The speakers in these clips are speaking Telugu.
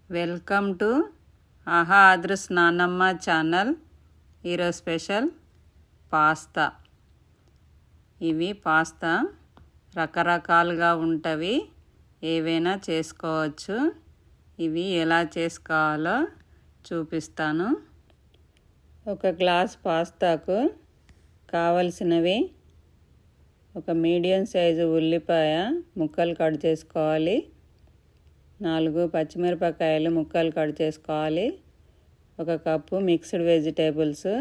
వెల్కమ్ టు ఆహా అదృస్ నానమ్మ ఛానల్. ఈరోజు స్పెషల్ పాస్తా. ఇవి పాస్తా రకరకాలుగా ఉంటవి, ఏవైనా చేసుకోవచ్చు. ఇవి ఎలా చేసుకోవాలో చూపిస్తాను. ఒక గ్లాస్ పాస్తాకు కావలసినవి: ఒక మీడియం సైజు ఉల్లిపాయ ముక్కలు కట్ చేసుకోవాలి, 4 పచ్చిమిరపకాయలు ముక్కలు కట్ చేసుకోవాలి, 1 కప్పు మిక్స్డ్ వెజిటేబుల్స్,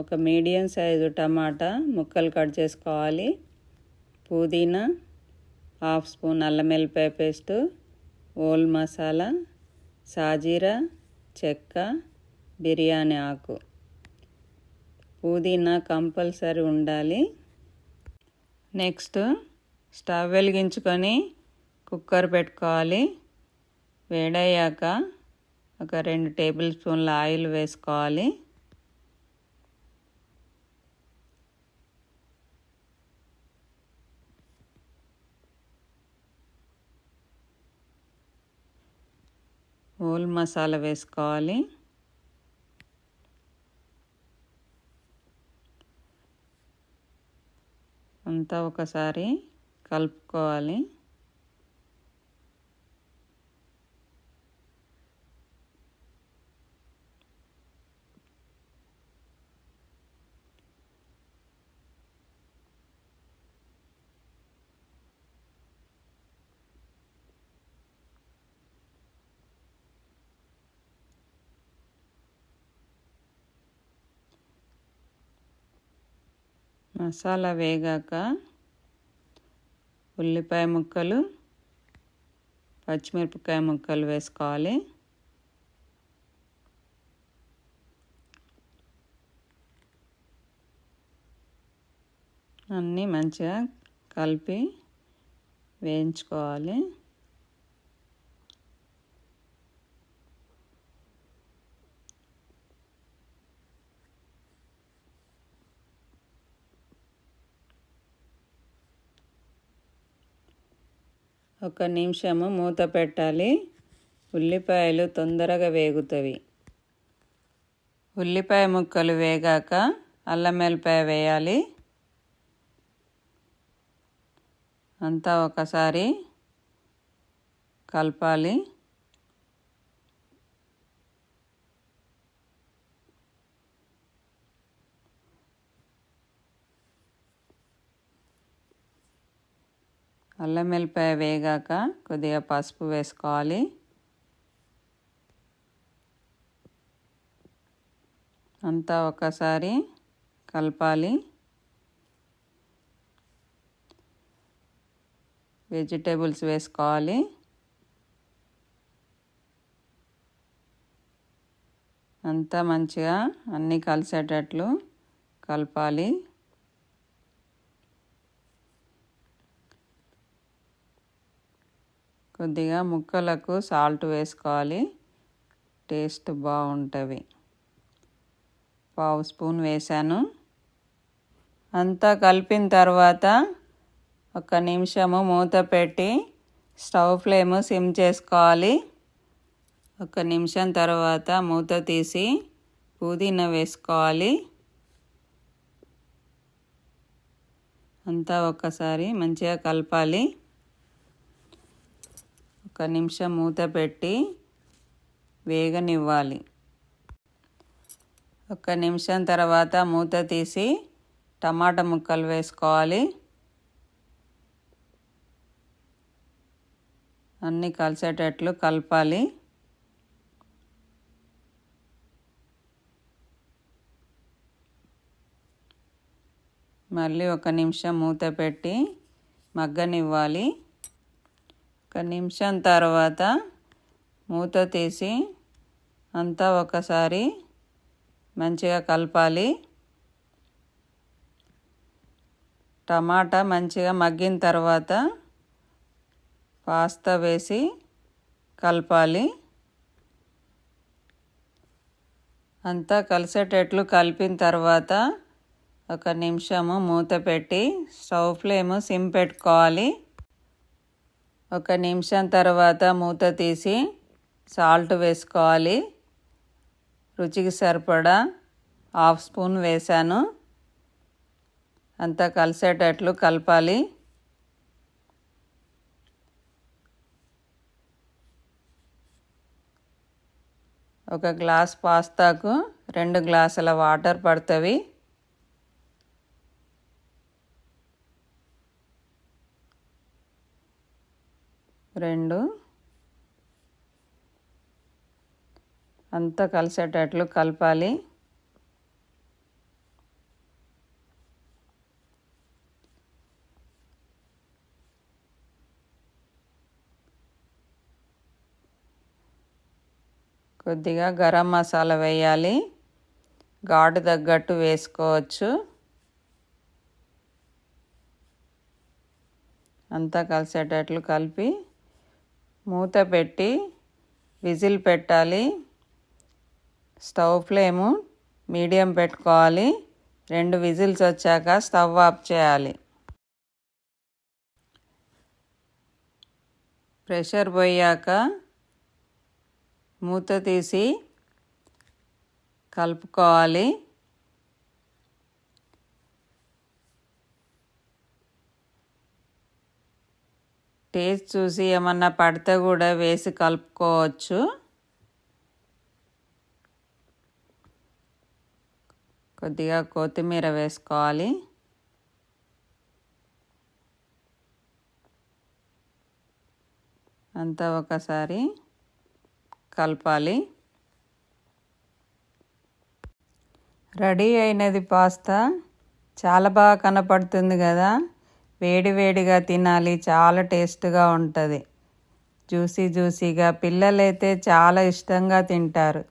ఒక మీడియం సైజు టమాటా ముక్కలు కట్ చేసుకోవాలి, పుదీనా, 1/2 స్పూన్ అల్లం వెల్లిపాయ పేస్టు, ఓల్ మసాలా, సాజీరా, చెక్క, బిర్యానీ ఆకు. పుదీనా కంపల్సరీ ఉండాలి. నెక్స్ట్ స్టవ్ వెలిగించుకొని కుక్కర్ పెట్టుకోవాలి. వేడయ్యాక ఒక 2 టేబుల్ స్పూన్ల ఆయిల్ వేసుకోవాలి. ఓల్ మసాలా వేసుకోవాలి. అంతా ఒకసారి కలుపుకోవాలి. మసాలా వేగాక ఉల్లిపాయ ముక్కలు, పచ్చిమిరపకాయ ముక్కలు వేసుకోవాలి. అన్నీ మంచిగా కలిపి వేయించుకోవాలి. ఒక నిమిషము మూత పెట్టాలి. ఉల్లిపాయలు తొందరగా వేగుతాయి. ఉల్లిపాయ ముక్కలు వేగాక అల్లం వెల్లిపాయ వేయాలి. అంతా ఒకసారి కలపాలి. అల్లం వెల్లిపాయ వేగాక కొద్దిగా పసుపు వేసుకోవాలి. అంతా ఒకసారి కలపాలి. వెజిటేబుల్స్ వేసుకోవాలి. అంతా మంచిగా అన్నీ కలిసేటట్లు కలపాలి. కొద్దిగా ముక్కలకు సాల్ట్ వేసుకోవాలి, టేస్ట్ బాగుంటుంది. 1/2 స్పూన్ వేసాను. అంతా కలిపిన తర్వాత 1 నిమిషము మూత పెట్టి స్టవ్ ఫ్లేమ్ సిమ్ చేసుకోవాలి. 1 నిమిషం తర్వాత మూత తీసి పుదీనా వేసుకోవాలి. అంతా ఒక్కసారి మంచిగా కలపాలి. 1 నిమిషం మూత పెట్టి వేగనివ్వాలి. 1 నిమిషం తర్వాత మూత తీసి టమాటా ముక్కలు వేసుకోవాలి. అన్నీ కలిసేటట్లు కలపాలి. మళ్ళీ 1 నిమిషం మూత పెట్టి మగ్గనివ్వాలి. 1 నిమిషం తర్వాత మూత తీసి అంతా ఒకసారి మంచిగా కలపాలి. టమాటా మంచిగా మగ్గిన తర్వాత పాస్తా వేసి కలపాలి. అంతా కలిసేటట్లు కలిపిన తర్వాత 1 నిమిషము మూత పెట్టి స్టవ్ ఫ్లేమ్ సిమ్ పెట్టుకోవాలి. 1 నిమిషం తర్వాత మూత తీసి సాల్ట్ వేసుకోవాలి. రుచికి సరిపడా 1/2 స్పూన్ వేసాను. అంతా కలిసేటట్లు కలపాలి. ఒక గ్లాస్ పాస్తాకు 2 గ్లాసుల వాటర్ పడుతుంది. అంతా కలిసేటట్లు కలపాలి. కొద్దిగా గరం మసాలా వేయాలి. ఘాటు తగ్గట్టు వేసుకోవచ్చు. అంతా కలిసేటట్లు కలిపి మూత పెట్టి విజిల్ పెట్టాలి. స్టవ్ ఫ్లేము మీడియం పెట్టుకోవాలి. 2 విజిల్స్ వచ్చాక స్టవ్ ఆఫ్ చేయాలి. ప్రెషర్ పోయాక మూత తీసి కలుపుకోవాలి. టేస్ట్ చూసి ఏమన్నా పడితే కూడా వేసి కలుపుకోవచ్చు. కొద్దిగా కొత్తిమీర వేసుకోవాలి. అంతా ఒకసారి కలపాలి. రెడీ అయినది పాస్తా. చాలా బాగా కనపడుతుంది కదా. వేడి వేడిగా తినాలి. చాలా టేస్ట్గా ఉంటుంది. జ్యూసీగా పిల్లలైతే చాలా ఇష్టంగా తింటారు.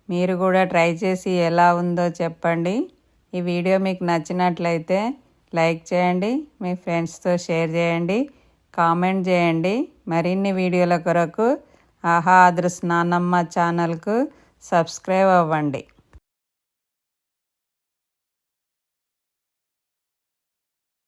మీరు కూడా ట్రై చేసి ఎలా ఉందో చెప్పండి. ఈ వీడియో మీకు నచ్చినట్లయితే లైక్ చేయండి. మీ ఫ్రెండ్స్తో షేర్ చేయండి. కామెంట్ చేయండి. మరిన్ని వీడియోల కొరకు ఆహా అదృష్ట నానమ్మ ఛానల్కు సబ్స్క్రైబ్ అవ్వండి.